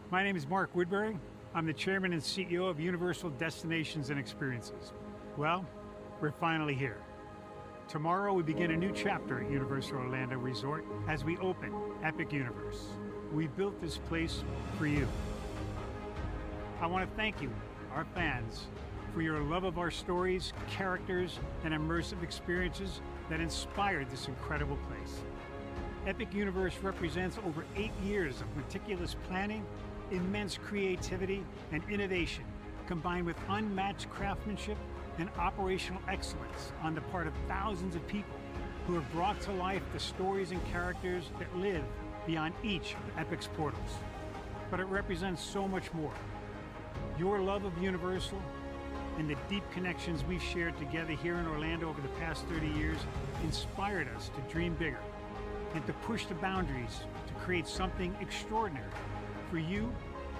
My name is Mark Woodbury. I'm the chairman and CEO of Universal Destinations and Experiences. Well, we're finally here. Tomorrow we begin a new chapter at Universal Orlando Resort as we open Epic Universe. We built this place for you. I want to thank you, our fans, for your love of our stories, characters, and immersive experiences that inspired this incredible place. Epic Universe represents over 8 years of meticulous planning, immense creativity, and innovation, combined with unmatched craftsmanship and operational excellence on the part of thousands of people who have brought to life the stories and characters that live beyond each of Epic's portals. But it represents so much more. Your love of Universal and the deep connections we've shared together here in Orlando over the past 30 years inspired us to dream bigger and to push the boundaries to create something extraordinary for you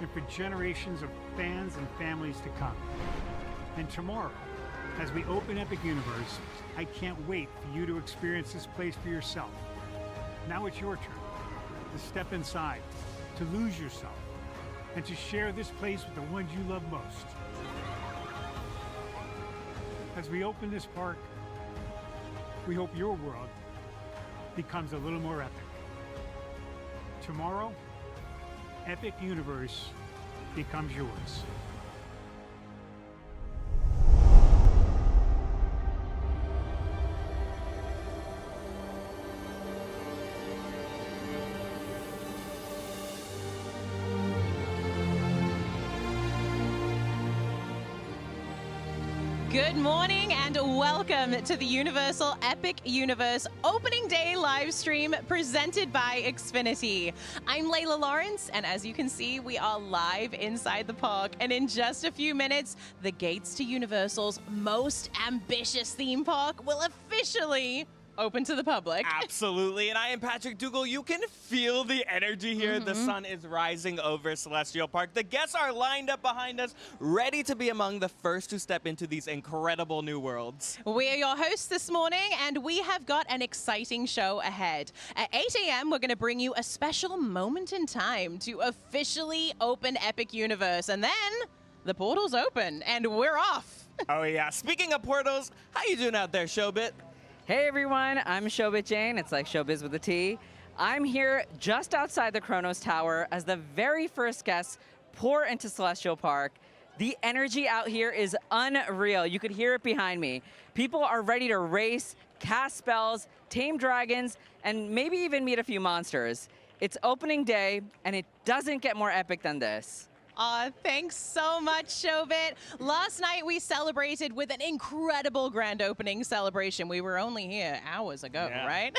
and for generations of fans and families to come. And tomorrow, as we open Epic Universe, I can't wait for you to experience this place for yourself. Now it's your turn to step inside, to lose yourself, and to share this place with the ones you love most. As we open this park, we hope your world becomes a little more epic. Tomorrow, Epic Universe becomes yours. Good morning and welcome to the Universal Epic Universe Opening Day live stream presented by Xfinity. I'm Layla Lawrence, and as you can see, we are live inside the park. And in just a few minutes, the gates to Universal's most ambitious theme park will officially open to the public. Absolutely. And I am Patrick Dougal. You can feel the energy here. The sun is rising over Celestial Park. The guests are lined up behind us, ready to be among the first to step into these incredible new worlds. We are your hosts this morning, and we have got an exciting show ahead. At 8 a.m., we're going to bring you a special moment in time to officially open Epic Universe. And then the portals open, and we're off. Oh, yeah. Speaking of portals, how you doing out there, Showbit? Hey everyone, I'm Showbit Jane. It's like Showbiz with a T. I'm here just outside the Kronos Tower as the very first guests pour into Celestial Park. The energy out here is unreal. You could hear it behind me. People are ready to race, cast spells, tame dragons, and maybe even meet a few monsters. It's opening day, and it doesn't get more epic than this. Aw, thanks so much, Showbit. Last night we celebrated with an incredible grand opening celebration. We were only here hours ago, right?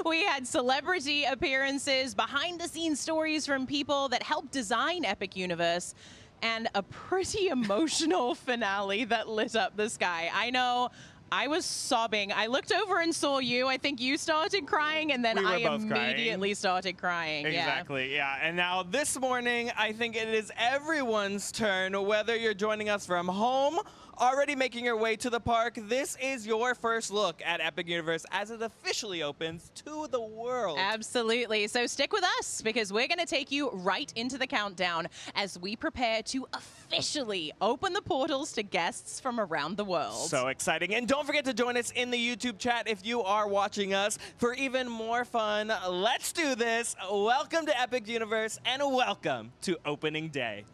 We had celebrity appearances, behind-the-scenes stories from people that helped design Epic Universe, and a pretty emotional finale that lit up the sky. I know. I was sobbing. I looked over and saw you. I think you started crying, and then I immediately started crying. Exactly, yeah. And now this morning, I think it is everyone's turn, whether you're joining us from home, already making your way to the park. This is your first look at Epic Universe as it officially opens to the world. Absolutely. So stick with us, because we're going to take you right into the countdown as we prepare to officially open the portals to guests from around the world. So exciting. And don't forget to join us in the YouTube chat if you are watching us for even more fun. Let's do this. Welcome to Epic Universe, and welcome to opening day.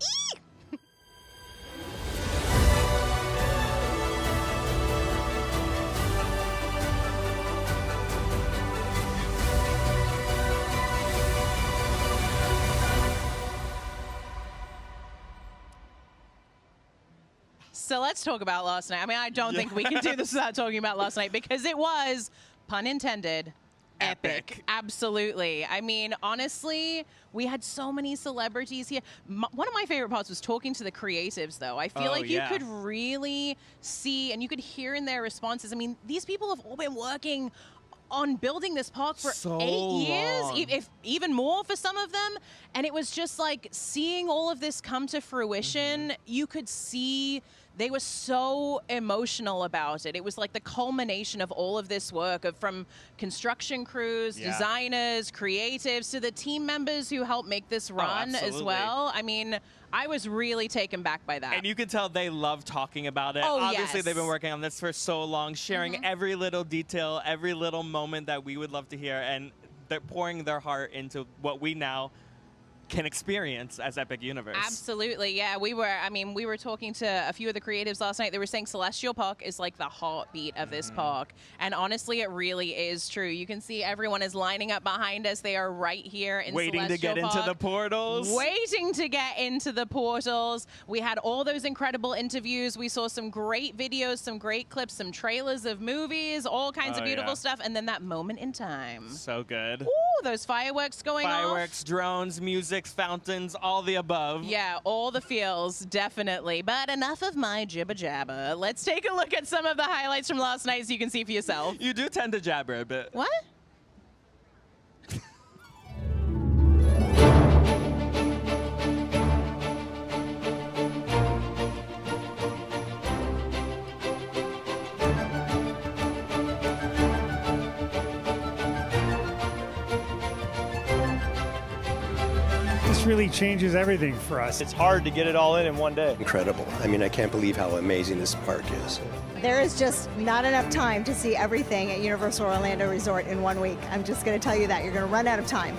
So let's talk about last night. I mean, I don't think we can do this without talking about last night, because it was, pun intended, epic. Absolutely. I mean, honestly, we had so many celebrities here. One of my favorite parts was talking to the creatives, though. I feel like you could really see, and you could hear in their responses. I mean, these people have all been working on building this park for 8 years, if even more for some of them. And it was just like seeing all of this come to fruition. You could see they were so emotional about it. It was like the culmination of all of this work from construction crews, designers, creatives, to the team members who helped make this run as well. I mean, I was really taken back by that. And you can tell they love talking about it. Oh, Obviously, yes. they've been working on this for so long, sharing every little detail, every little moment that we would love to hear, and they're pouring their heart into what we now can experience as Epic Universe. Absolutely, yeah. We were talking to a few of the creatives last night. They were saying Celestial Park is like the heartbeat of this park. And honestly, it really is true. You can see everyone is lining up behind us. They are right here in Waiting Celestial to get Park, into the portals. Waiting to get into the portals. We had all those incredible interviews. We saw some great videos, some great clips, some trailers of movies, all kinds of beautiful stuff. And then that moment in time. So good. Ooh, those fireworks going off. Fireworks, drones, music, fountains, all the above. Yeah, all the feels, definitely. But enough of my jibber jabber. Let's take a look at some of the highlights from last night so you can see for yourself. You do tend to jabber a bit. What? This really changes everything for us. It's hard to get it all in one day. Incredible. I mean, I can't believe how amazing this park is. There is just not enough time to see everything at Universal Orlando Resort in 1 week. I'm just going to tell you that. You're going to run out of time.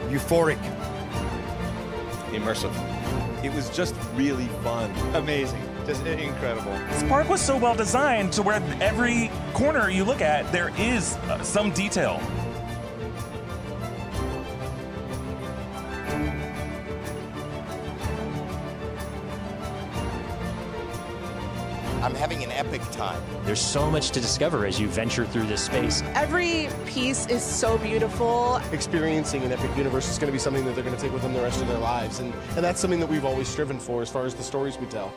Euphoric. Immersive. It was just really fun. Amazing. Just incredible. This park was so well designed to where every corner you look at, there is some detail. I'm having an epic time. There's so much to discover as you venture through this space. Every piece is so beautiful. Experiencing an Epic Universe is going to be something that they're going to take with them the rest of their lives. And that's something that we've always striven for as far as the stories we tell.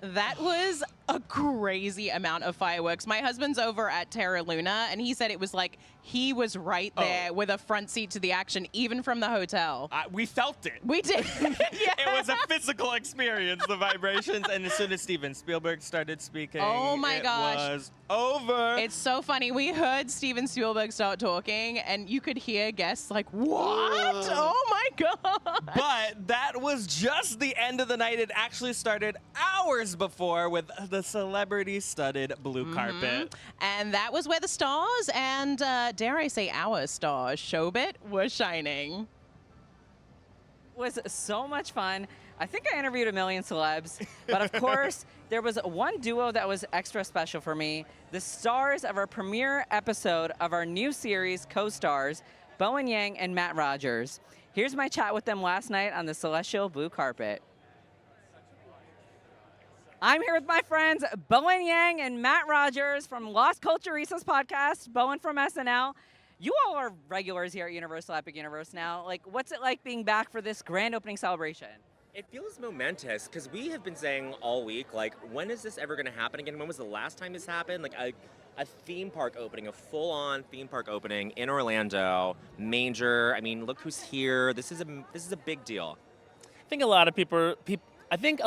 That was a crazy amount of fireworks. My husband's over at Terra Luna, and he said it was like he was right there with a front seat to the action, even from the hotel. We felt it. We did. It was a physical experience, the vibrations. And as soon as Steven Spielberg started speaking, oh my gosh, it was over. It's so funny. We heard Steven Spielberg start talking, and you could hear guests like, what? Oh my God. But that was just the end of the night. It actually started hours before with the celebrity-studded blue carpet. And that was where the stars and, dare I say, our stars, Showbit, were shining. It was so much fun. I think I interviewed a million celebs, but of course, there was one duo that was extra special for me. The stars of our premiere episode of our new series, Co-Stars, Bowen Yang and Matt Rogers. Here's my chat with them last night on the celestial blue carpet. I'm here with my friends Bowen Yang and Matt Rogers from Las Culturistas podcast, Bowen from SNL. You all are regulars here at Universal Epic Universe now. Like, what's it like being back for this grand opening celebration? It feels momentous because we have been saying all week, like, when is this ever going to happen again? When was the last time this happened? Like a theme park opening, a full-on theme park opening in Orlando, Manger. I mean, look who's here. This is a big deal. I think a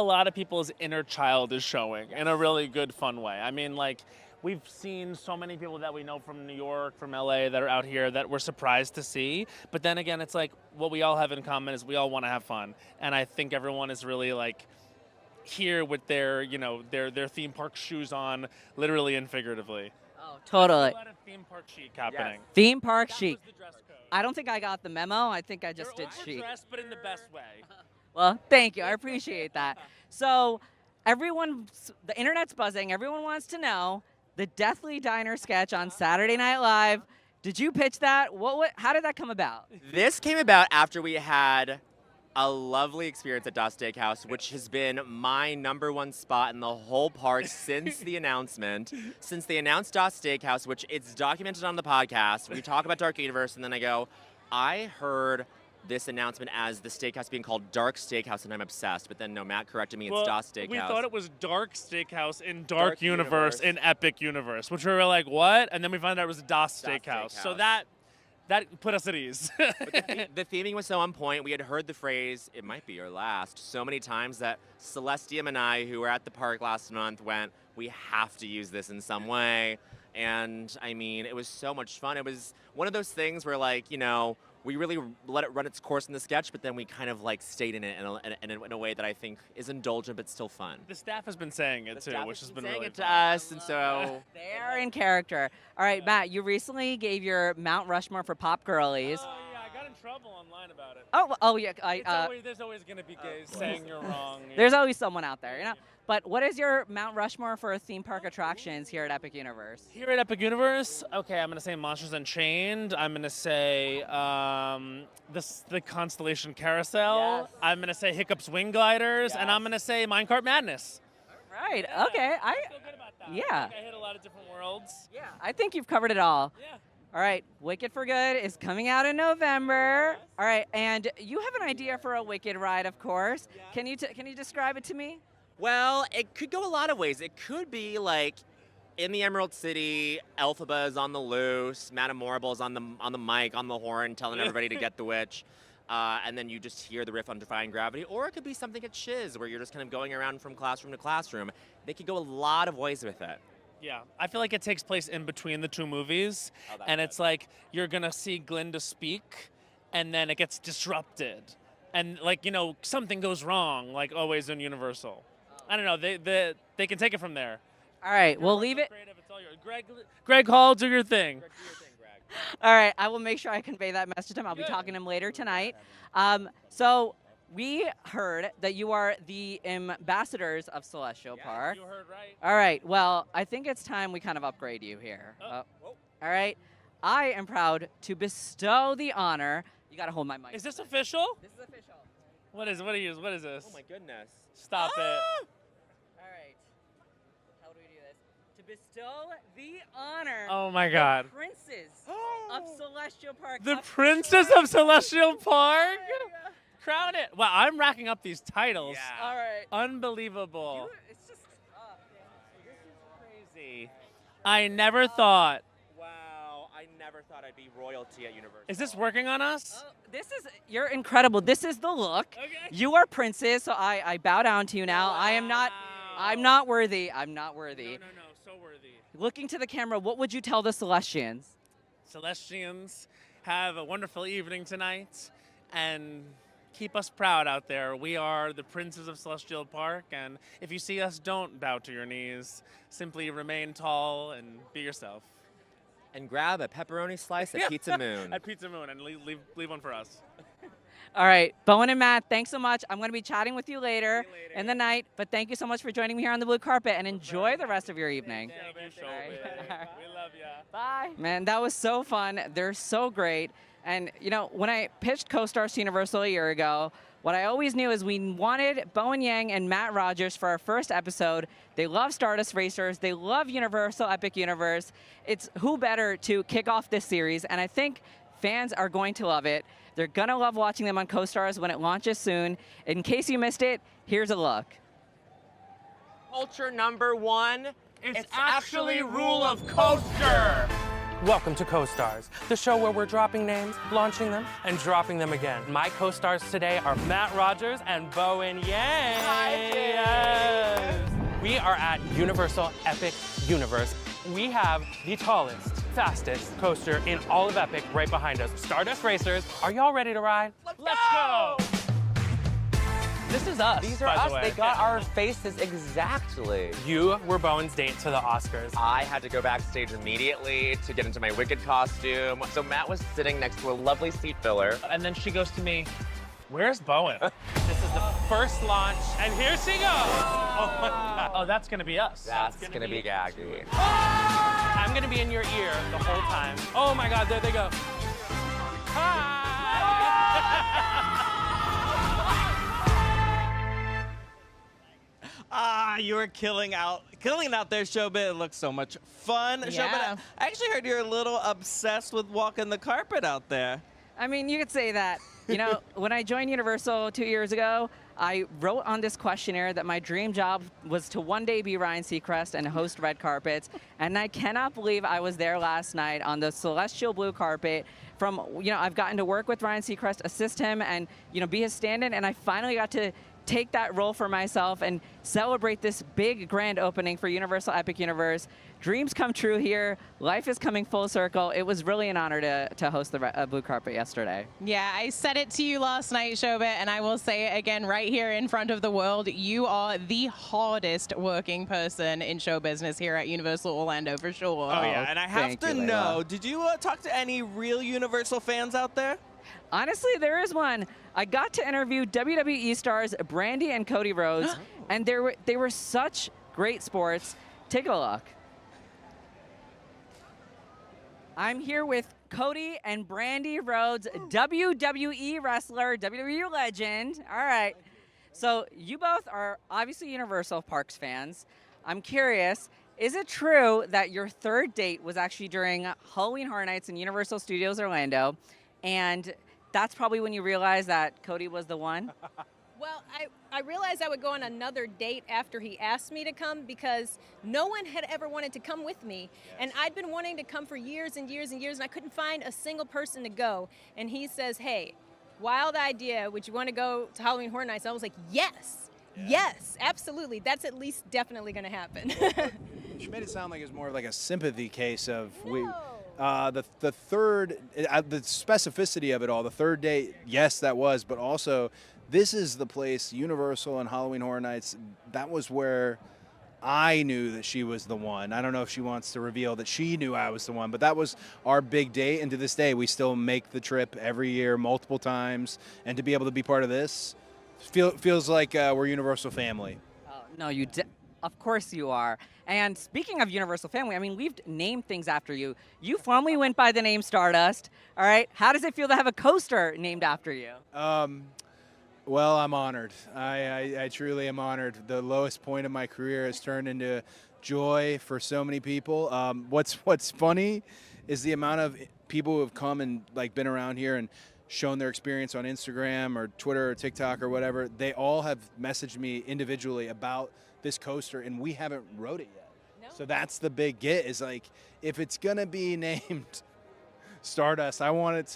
lot of people's inner child is showing in a really good, fun way. I mean, like, we've seen so many people that we know from New York, from LA, that are out here that we're surprised to see. But then again, it's like what we all have in common is we all want to have fun. And I think everyone is really like here with their, their theme park shoes on, literally and figuratively. Oh, Totally. A lot of theme park chic happening. Theme park That chic. was the dress code. I don't think I got the memo. I think I just did You're chic. dressed, but in the best way. Well, thank you. I appreciate that. So, the internet's buzzing. Everyone wants to know the Deathly Diner sketch on Saturday Night Live. Did you pitch that? How did that come about? This came about after we had a lovely experience at Das Steakhouse, which has been my #1 spot in the whole park since the announcement. Since they announced Das Steakhouse, which it's documented on the podcast. We talk about Dark Universe, and then I go, I heard this announcement as the steakhouse being called Dark Steakhouse, and I'm obsessed. But then, no, Matt corrected me, it's Das Steakhouse. We thought it was Dark Steakhouse in Dark Universe in Epic Universe, which we were like, what? And then we found out it was Das Steakhouse. So that put us at ease. But the theming was so on point. We had heard the phrase, it might be your last, so many times that Celestium and I, who were at the park last month, went, we have to use this in some way. And I mean, it was so much fun. It was one of those things where, like, you know, we really let it run its course in the sketch, but then we kind of like stayed in it in a way that I think is indulgent but still fun. The staff has been saying it too, which has been really it to fun. us, and so They're in character. All right, Matt, you recently gave your Mount Rushmore for Pop Girlies. Oh yeah, I got in trouble online about it. Oh yeah. There's always going to be gays saying you're wrong. There's always someone out there, you know. But what is your Mount Rushmore for theme park attractions here at Epic Universe? Here at Epic Universe, okay, I'm going to say Monsters Unchained. I'm going to say the Constellation Carousel. Yes. I'm going to say Hiccup's Wing Gliders. And I'm going to say Minecart Madness. Right, Yeah, okay. I feel good about that. Yeah. I think I hit a lot of different worlds. Yeah, I think you've covered it all. Yeah. All right, Wicked for Good is coming out in November. All right, and you have an idea for a Wicked ride, of course. Yeah. Can you describe it to me? Well, it could go a lot of ways. It could be like in the Emerald City, Elphaba is on the loose, Madame Morrible is on the mic, on the horn, telling everybody to get the witch. And then you just hear the riff on Defying Gravity. Or it could be something at Shiz, where you're just kind of going around from classroom to classroom. They could go a lot of ways with it. Yeah, I feel like it takes place in between the two movies. And it's like you're going to see Glinda speak, and then it gets disrupted. And, like, you know, something goes wrong, like always in Universal. I don't know. They can take it from there. All right, we'll leave it. Creative, it's all yours. Greg Hall, do your thing. All right, I will make sure I convey that message to him. I'll be talking to him later tonight. So we heard that you are the ambassadors of Celestial Park. You heard right. All right, well, I think it's time we kind of upgrade you here. All right, I am proud to bestow the honor. You got to hold my mic. Is this official? This is official. What is this? Oh my goodness. Stop it. All right. How do we do this? To bestow the honor. Oh my God. The Princess of Celestial Park. The Princess of Celestial Park? Crown it. Wow, I'm racking up these titles. Yeah. All right. Unbelievable. It's just. This is crazy. I never thought. Wow, I never thought I'd be royalty at Universal. Is this working on us? You're incredible. This is the look. Okay. You are Princess, so I bow down to you now. Wow. I'm not worthy. I'm not worthy. No, so worthy. Looking to the camera, what would you tell the Celestians? Celestians, have a wonderful evening tonight, and keep us proud out there. We are the Princes of Celestial Park, and if you see us, don't bow to your knees. Simply remain tall and be yourself. And grab a pepperoni slice at Pizza Moon. At Pizza Moon, and leave one for us. All right, Bowen and Matt, thanks so much. I'm going to be chatting with you later in the night, but thank you so much for joining me here on the blue carpet, and enjoy the rest of your evening. Thank you, Shobit. We love ya. Bye. Man, that was so fun. They're so great. And, you know, when I pitched Co-Stars to Universal a year ago, what I always knew is we wanted Bowen Yang and Matt Rogers for our first episode. They love Stardust Racers. They love Universal Epic Universe. It's who better to kick off this series, and I think fans are going to love it. They're going to love watching them on Co-Stars when it launches soon. In case you missed it, here's a look. Culture #1. It's actually Rule of Coaster. Welcome to Co-Stars, the show where we're dropping names, launching them, and dropping them again. My co-stars today are Matt Rogers and Bowen Yang. Hi, Yes. We are at Universal Epic Universe. We have the tallest, fastest coaster in all of Epic right behind us. Stardust Racers, are y'all ready to ride? Let's go! This is us, These are by us. the way. They got our faces exactly. You were Bowen's date to the Oscars. I had to go backstage immediately to get into my Wicked costume. So Matt was sitting next to a lovely seat filler. And then she goes to me, where's Bowen? This is the first launch, and here she goes. Oh my God. Oh, that's gonna be us. That's gonna be Gaggy. I'm gonna be in your ear the whole time. Oh my God, there they go. Hi. You were killing it out there, Showbit. It looks so much fun. Yeah. Showbit, I actually heard you're a little obsessed with walking the carpet out there. I mean, you could say that. You know, when I joined Universal 2 years ago, I wrote on this questionnaire that my dream job was to one day be Ryan Seacrest and host red carpets. And I cannot believe I was there last night on the celestial blue carpet. I've gotten to work with Ryan Seacrest, assist him, and, be his stand-in. And I finally got to take that role for myself and celebrate this big grand opening for Universal Epic Universe. Dreams come true here. Life is coming full circle. It was really an honor to host the blue carpet yesterday. Yeah, I said it to you last night, Shobit, and I will say it again right here in front of the world. You are the hardest working person in show business here at Universal Orlando, for sure. Oh, yeah, and I have to know, did you talk to any real Universal fans out there? Honestly, there is one. I got to interview WWE stars Brandy and Cody Rhodes, and they were such great sports. Take a look. I'm here with Cody and Brandy Rhodes, WWE wrestler, WWE legend. All right. So you both are obviously Universal Parks fans. I'm curious, is it true that your third date was actually during Halloween Horror Nights in Universal Studios Orlando, and that's probably when you realized that Cody was the one? Well, I realized I would go on another date after he asked me to come because no one had ever wanted to come with me. And I'd been wanting to come for years and years and years, and I couldn't find a single person to go. And he says, hey, wild idea, would you want to go to Halloween Horror Nights? I was like, yes, yes, absolutely. That's at least definitely going to happen. She made it sound like it was more like a sympathy case of the third, the specificity of it all, the third date, yes, that was, but also this is the place, Universal and Halloween Horror Nights, that was where I knew that she was the one. I don't know if she wants to reveal that she knew I was the one, but that was our big date, and to this day, we still make the trip every year, multiple times, and to be able to be part of this feels like we're Universal family. Oh, no, of course you are. And speaking of Universal family, I mean, we've named things after you. You formerly went by the name Stardust, all right? How does it feel to have a coaster named after you? Well, I'm honored. I truly am honored. The lowest point of my career has turned into joy for so many people. What's funny is the amount of people who have come and been around here and shown their experience on Instagram or Twitter or TikTok or whatever. They all have messaged me individually about this coaster, and we haven't rode it yet. No. So that's the big get, is if it's gonna be named Stardust, I want it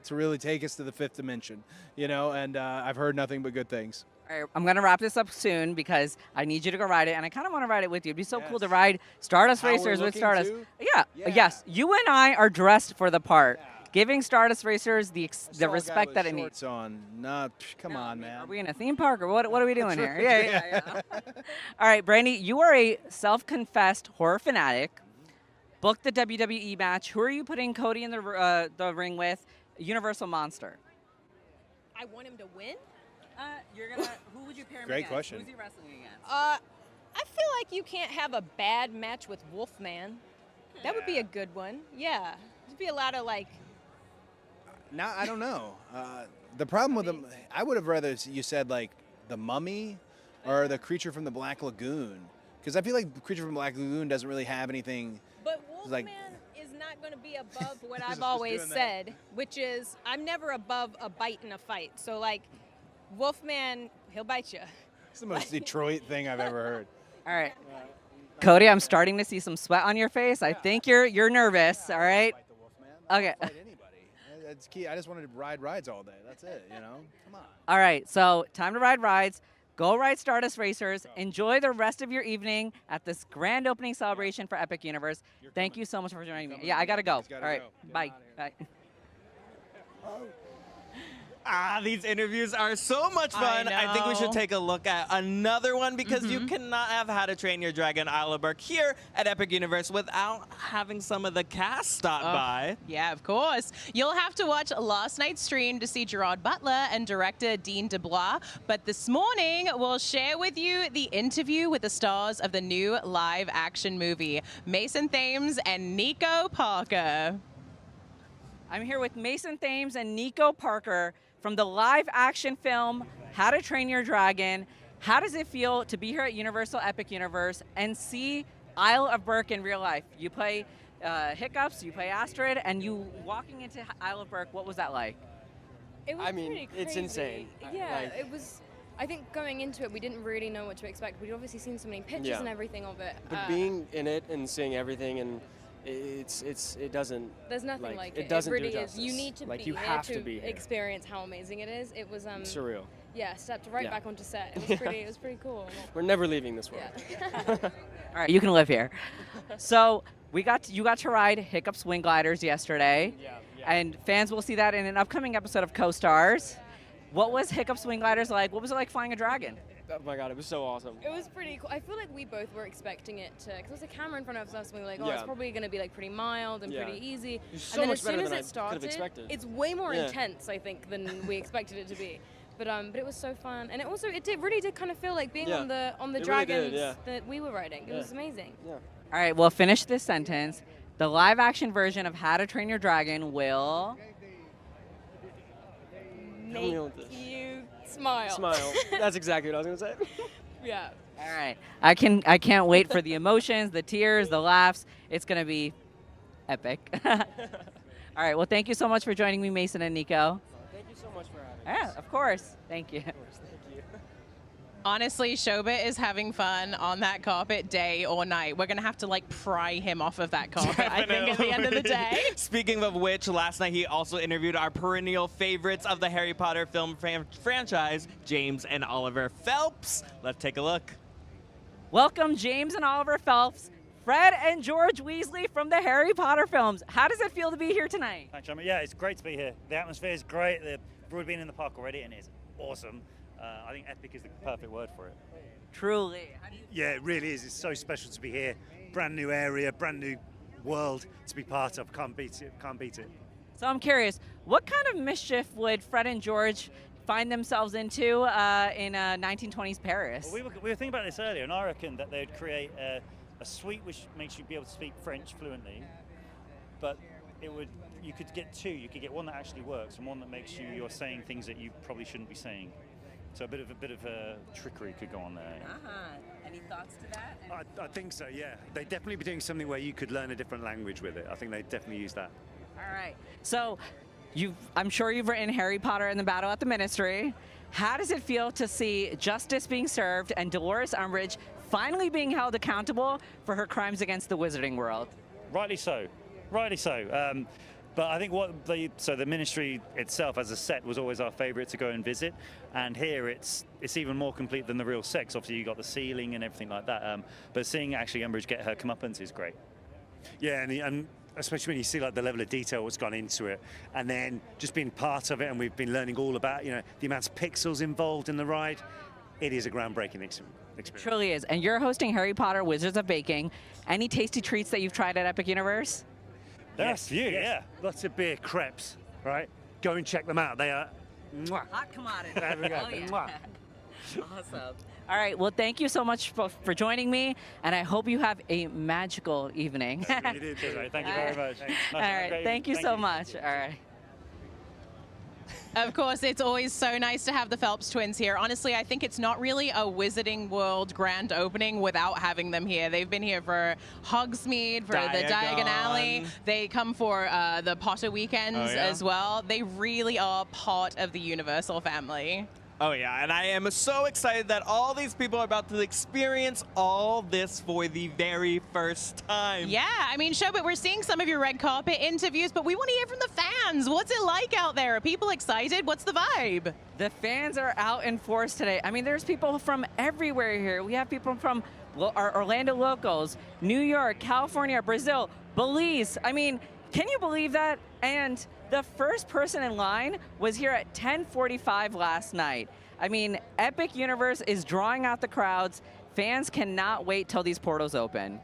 to really take us to the fifth dimension, and I've heard nothing but good things. All right, I'm going to wrap this up soon because I need you to go ride it, and I kind of want to ride it with you. It'd be so cool to ride Stardust Racers with Stardust. Yeah, yes. You and I are dressed for the part. Yeah. Giving Stardust Racers the respect that it needs. On. No, come on, man. Are we in a theme park, or what are we doing here? Yeah. All right, Brandy, you are a self-confessed horror fanatic. Booked the WWE match. Who are you putting Cody in the ring with? Universal Monster. I want him to win? Who would you pair him Great against? question. Who's he wrestling against? I feel like you can't have a bad match with Wolfman. That would be a good one. Yeah. There'd be a lot of No, I don't know. The problem with them, I would have rather you said the Mummy or the Creature from the Black Lagoon, because I feel like Creature from the Black Lagoon doesn't really have anything. But Wolfman is not going to be above what I've always said, which is I'm never above a bite in a fight. So Wolfman, he'll bite you. It's the most Detroit thing I've ever heard. All right. Cody, I'm starting to see some sweat on your face. I think you're nervous, all right? Okay. That's key. I just wanted to ride rides all day. That's it, Come on. All right, so time to ride rides. Go ride Stardust Racers. Enjoy the rest of your evening at this grand opening celebration for Epic Universe. Thank you so much for joining me. Yeah, I got to go. All right, bye. Bye. These interviews are so much fun. I think we should take a look at another one because you cannot have How to Train Your Dragon Isle of Berk here at Epic Universe without having some of the cast stop by. Yeah, of course. You'll have to watch last night's stream to see Gerard Butler and director Dean DeBlois. But this morning, we'll share with you the interview with the stars of the new live action movie, Mason Thames and Nico Parker. I'm here with Mason Thames and Nico Parker from the live action film, How to Train Your Dragon. How does it feel to be here at Universal Epic Universe and see Isle of Berk in real life? You play Hiccups, you play Astrid, and you walking into Isle of Berk, what was that like? It was pretty crazy. It's insane. Yeah, it was. I think going into it, we didn't really know what to expect. We'd obviously seen so many pictures and everything of it. But being in it and seeing everything, and it doesn't. There's nothing like it. It doesn't really do justice. is. You need to like be you here have to be here. experience how amazing it is. It was surreal. Yeah, stepped right back onto set. It was pretty. It was pretty cool. We're never leaving this world. All right, you can live here. So you got to ride Hiccup swing gliders yesterday, and fans will see that in an upcoming episode of Co-Stars. What was Hiccup swing gliders like? What was it like flying a dragon? Oh my God, it was so awesome. It was pretty cool. I feel like we both were expecting it to, because there was a camera in front of us, and we were like, oh, it's probably going to be like pretty mild and pretty easy. So and then much as soon better as than it started, it's way more intense, I think, than we expected it to be. But it was so fun, and it really did kind of feel like being on the dragons that we were riding. It was amazing. All right, well, finish this sentence. The live action version of How to Train Your Dragon will make you smile. Smile. That's exactly what I was going to say. Yeah. All right. I can't wait for the emotions, the tears, the laughs. It's going to be epic. All right. Well, thank you so much for joining me, Mason and Nico. Thank you so much for having us. Yeah, of course. Thank you. Of course, thank you. Honestly, Shobit is having fun on that carpet day or night. We're going to have to like pry him off of that carpet, I think, at the end of the day. Speaking of which, last night he also interviewed our perennial favorites of the Harry Potter film franchise, James and Oliver Phelps. Let's take a look. Welcome, James and Oliver Phelps, Fred and George Weasley from the Harry Potter films. How does it feel to be here tonight? Thanks, John. Yeah, it's great to be here. The atmosphere is great. We've already been in the park already, and it's awesome. I think epic is the perfect word for it. Truly. Yeah, it really is. It's so special to be here. Brand new area, brand new world to be part of. Can't beat it. Can't beat it. So I'm curious, what kind of mischief would Fred and George find themselves into in 1920s Paris? Well, we were thinking about this earlier, and I reckon that they'd create a suite which makes you be able to speak French fluently, but you could get two. You could get one that actually works and one that makes you're saying things that you probably shouldn't be saying. So a bit of a trickery could go on there. Any thoughts to that? I think so, yeah. They'd definitely be doing something where you could learn a different language with it. I think they'd definitely use that. All right. So I'm sure you've written Harry Potter and the Battle at the Ministry. How does it feel to see justice being served and Dolores Umbridge finally being held accountable for her crimes against the wizarding world? Rightly so. Rightly so. But I think the Ministry itself as a set was always our favourite to go and visit, and here it's even more complete than the real sets. Obviously you got the ceiling and everything like that, but seeing actually Umbridge get her comeuppance is great. Yeah, and especially when you see like the level of detail what's gone into it, and then just being part of it, and we've been learning all about the amount of pixels involved in the ride. It is a groundbreaking experience. It truly is. And you're hosting Harry Potter Wizards of Baking. Any tasty treats that you've tried at Epic Universe? There are a few, yeah. Lots of beer crepes, right? Go and check them out. They are mwah. Hot commodity. There we go. Oh, yeah. Mwah. Awesome. All right. Well, thank you so much for joining me, and I hope you have a magical evening. You did, thank you very much. All right. Thank you so much. All right. Of course, it's always so nice to have the Phelps twins here. Honestly, I think it's not really a Wizarding World grand opening without having them here. They've been here for Hogsmeade, for the Diagon Alley. They come for the Potter weekends as well. They really are part of the Universal family. Oh yeah, and I am so excited that all these people are about to experience all this for the very first time. Yeah, I mean, Shobit, we're seeing some of your red carpet interviews, but we want to hear from the fans. What's it like out there? Are people excited? What's the vibe? The fans are out in force today. I mean, there's people from everywhere here. We have people from our Orlando locals, New York, California, Brazil, Belize. I mean, Can you believe that? And the first person in line was here at 10:45 last night. I mean, Epic Universe is drawing out the crowds. Fans cannot wait till these portals open.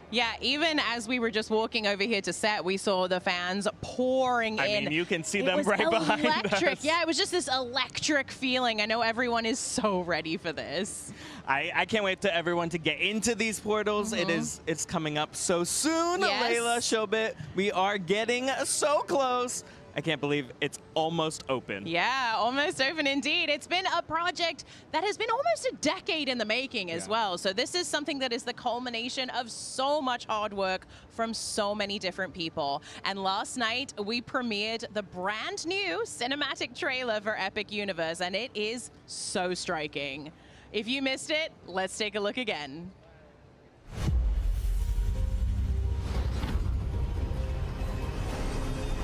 Yeah, even as we were just walking over here to set, we saw the fans pouring in. I mean, you can see it them was right behind electric. us. Yeah, it was just this electric feeling. I know everyone is so ready for this. I can't wait to everyone to get into these portals. It's coming up so soon. Yes. Layla, Shobit, we are getting so close. I can't believe it's almost open. Yeah, almost open indeed. It's been a project that has been almost a decade in the making as well. So this is something that is the culmination of so much hard work from so many different people. And last night we premiered the brand new cinematic trailer for Epic Universe, and it is so striking. If you missed it, let's take a look again.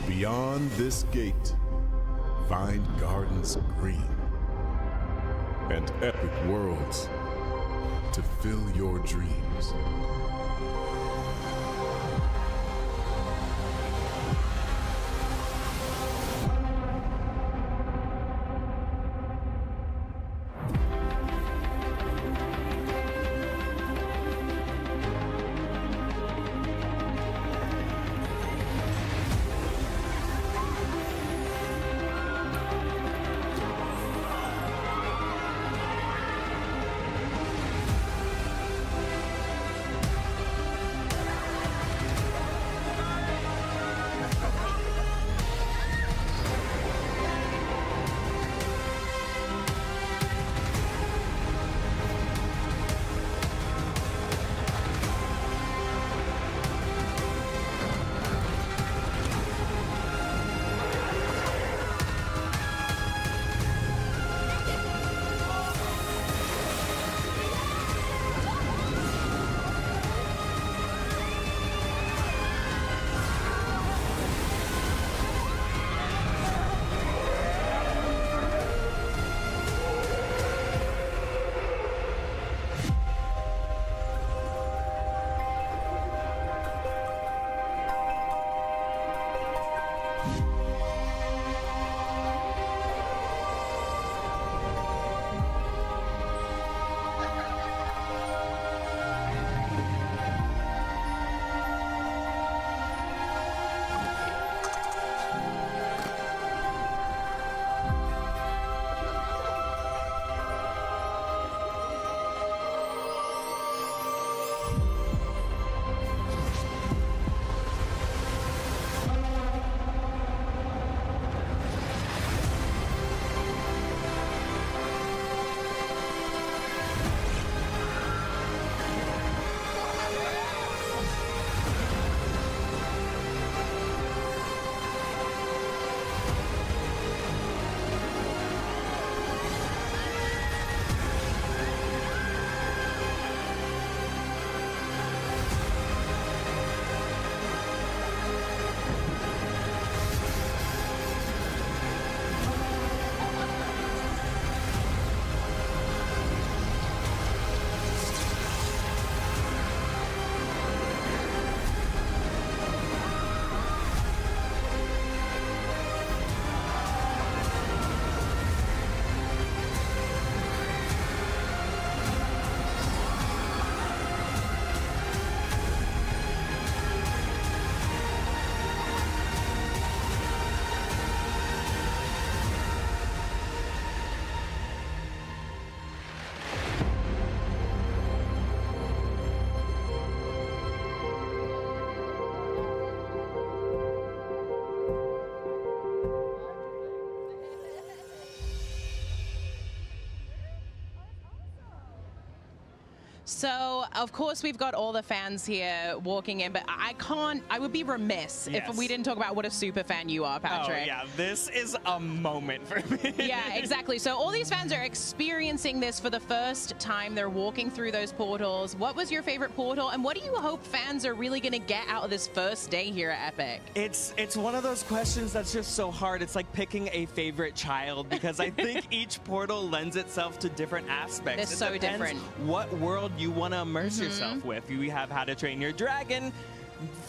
Beyond this gate, find gardens green and epic worlds to fill your dreams. So, of course, we've got all the fans here walking in, but I would be remiss if we didn't talk about what a super fan you are, Patrick. Oh, yeah, this is a moment for me. Yeah, exactly. So all these fans are experiencing this for the first time. They're walking through those portals. What was your favorite portal, and what do you hope fans are really going to get out of this first day here at Epic? It's one of those questions that's just so hard. It's like picking a favorite child, because I think each portal lends itself to different aspects. They're so different. What world you want to immerse yourself with. We have How to Train Your Dragon.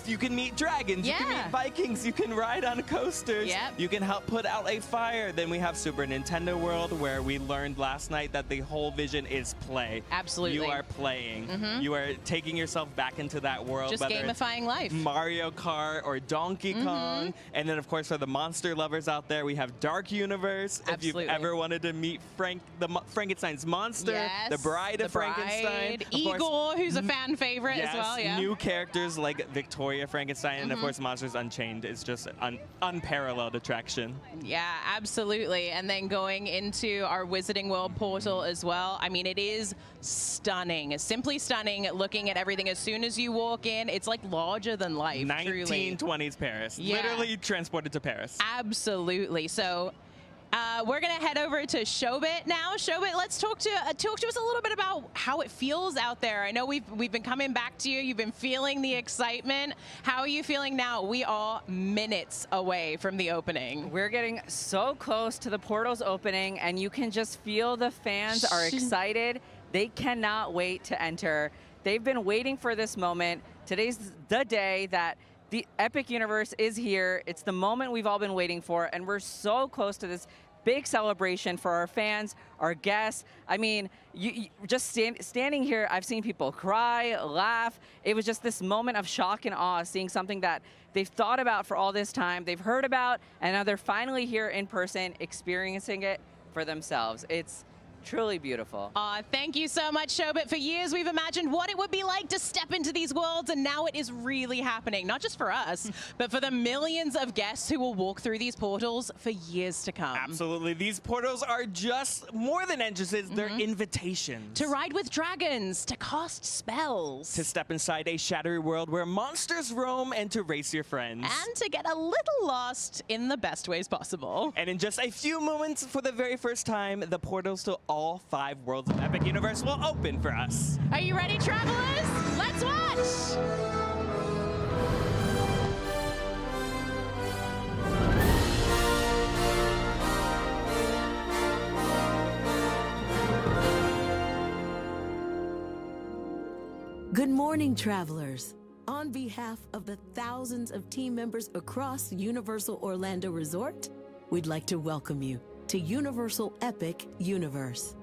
You can meet dragons, you can meet Vikings, you can ride on coasters, you can help put out a fire. Then we have Super Nintendo World, where we learned last night that the whole vision is play. Absolutely. You are playing. You are taking yourself back into that world. Just gamifying life. Mario Kart or Donkey Kong. And then, of course, for the monster lovers out there, we have Dark Universe. Absolutely. If you've ever wanted to meet Frankenstein's monster, the Bride of Frankenstein. Igor, who's a fan favorite as well. New characters like Victoria Frankenstein, and of course Monsters Unchained is just an unparalleled attraction. Yeah, absolutely. And then going into our Wizarding World portal as well. I mean, it is stunning, simply stunning. Looking at everything as soon as you walk in, it's like larger than life. 1920s Paris, literally transported to Paris. Absolutely. So we're going to head over to Shobit now. Shobit, let's talk to us a little bit about how it feels out there. I know we've been coming back to you. You've been feeling the excitement. How are you feeling now? We are minutes away from the opening. We're getting so close to the portals opening, and you can just feel the fans are excited. They cannot wait to enter. They've been waiting for this moment. Today's the day that the Epic Universe is here. It's the moment we've all been waiting for, and we're so close to this big celebration for our fans, our guests. I mean, you just standing here, I've seen people cry, laugh. It was just this moment of shock and awe, seeing something that they've thought about for all this time, they've heard about, and now they're finally here in person, experiencing it for themselves. It's truly beautiful. Thank you so much, Shobit. For years, we've imagined what it would be like to step into these worlds, and now it is really happening, not just for us, but for the millions of guests who will walk through these portals for years to come. Absolutely. These portals are just more than entrances, they're invitations. To ride with dragons, to cast spells. To step inside a shadowy world where monsters roam, and to race your friends. And to get a little lost in the best ways possible. And in just a few moments, for the very first time, the portals to all 5 worlds of Epic Universe will open for us. Are you ready, travelers? Let's watch! Good morning, travelers. On behalf of the thousands of team members across Universal Orlando Resort, we'd like to welcome you to Universal Epic Universe.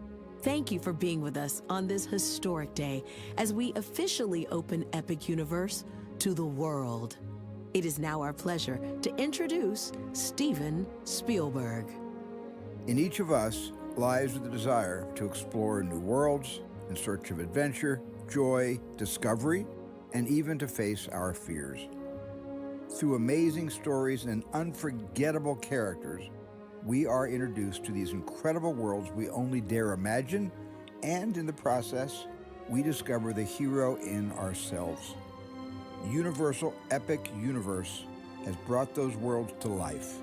Thank you for being with us on this historic day as we officially open Epic Universe to the world. It is now our pleasure to introduce Steven Spielberg. In each of us lies the desire to explore new worlds in search of adventure, joy, discovery, and even to face our fears. Through amazing stories and unforgettable characters, we are introduced to these incredible worlds we only dare imagine, and in the process, we discover the hero in ourselves. Universal Epic Universe has brought those worlds to life.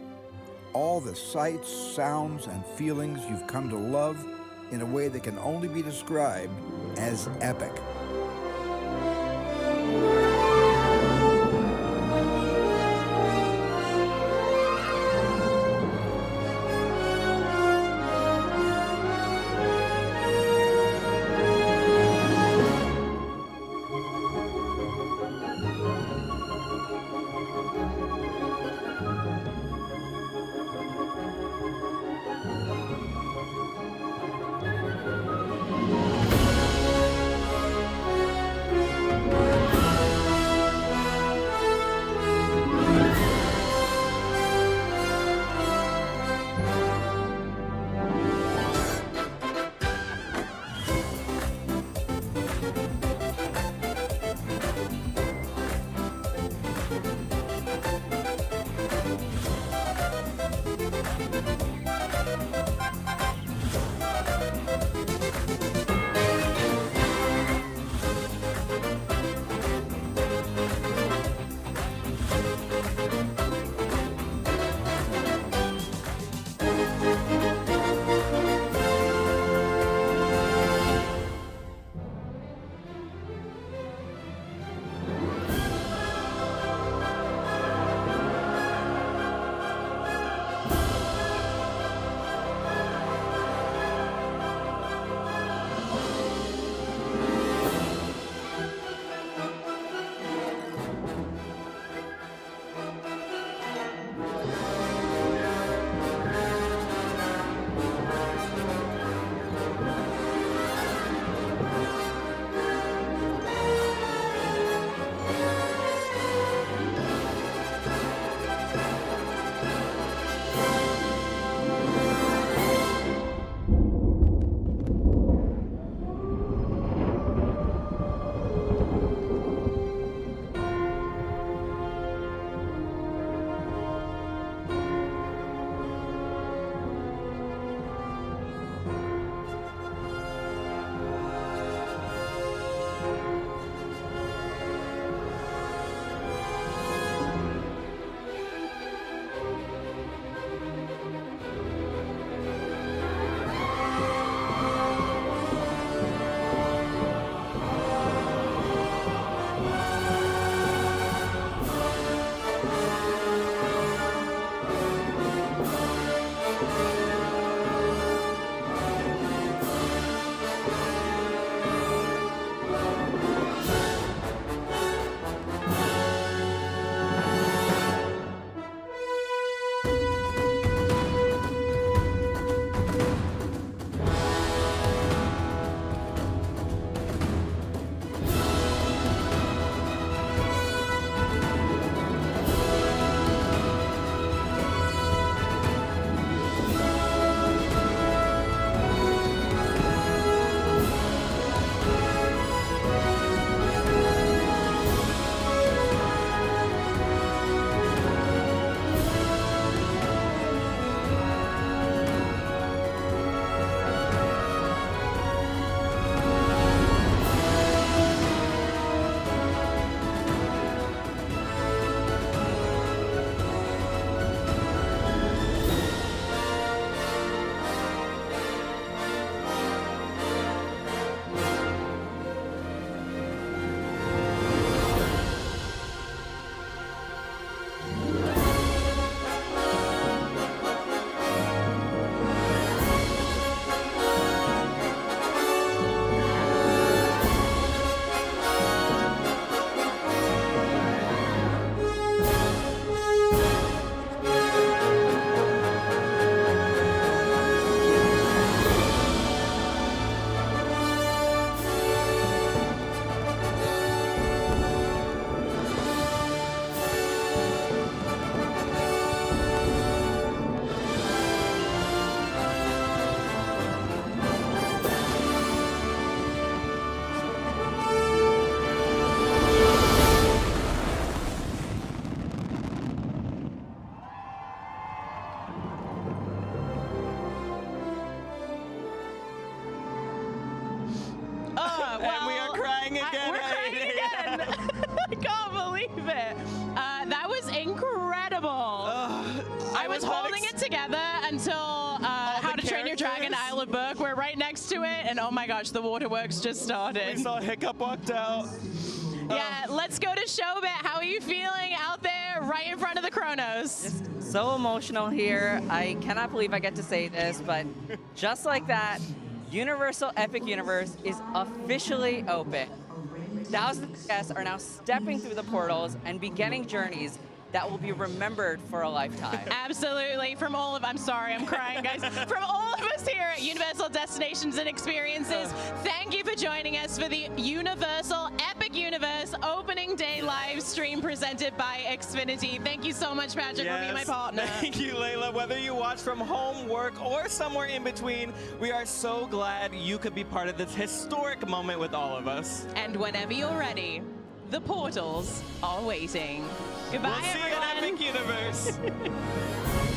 All the sights, sounds, and feelings you've come to love in a way that can only be described as epic. incredible. I was holding it together until How to Train Your Dragon Isle of Book. We're right next to it, and oh my gosh, the waterworks just started. We saw Hiccup walked out. Yeah, let's go to Showbit. How are you feeling out there right in front of the Chronos? Just so emotional here. I cannot believe I get to say this, but just like that, Universal Epic Universe is officially open. Thousands of guests are now stepping through the portals and beginning journeys that will be remembered for a lifetime. Absolutely. From all of, I'm sorry, I'm crying, guys. From all of us here at Universal Destinations and Experiences, thank you for joining us for the Universal Epic Universe opening day live stream presented by Xfinity. Thank you so much, Patrick, for being my partner. Thank you, Layla. Whether you watch from home, work, or somewhere in between, we are so glad you could be part of this historic moment with all of us. And whenever you're ready, the portals are waiting. Goodbye, we'll see everyone. you in Epic Universe.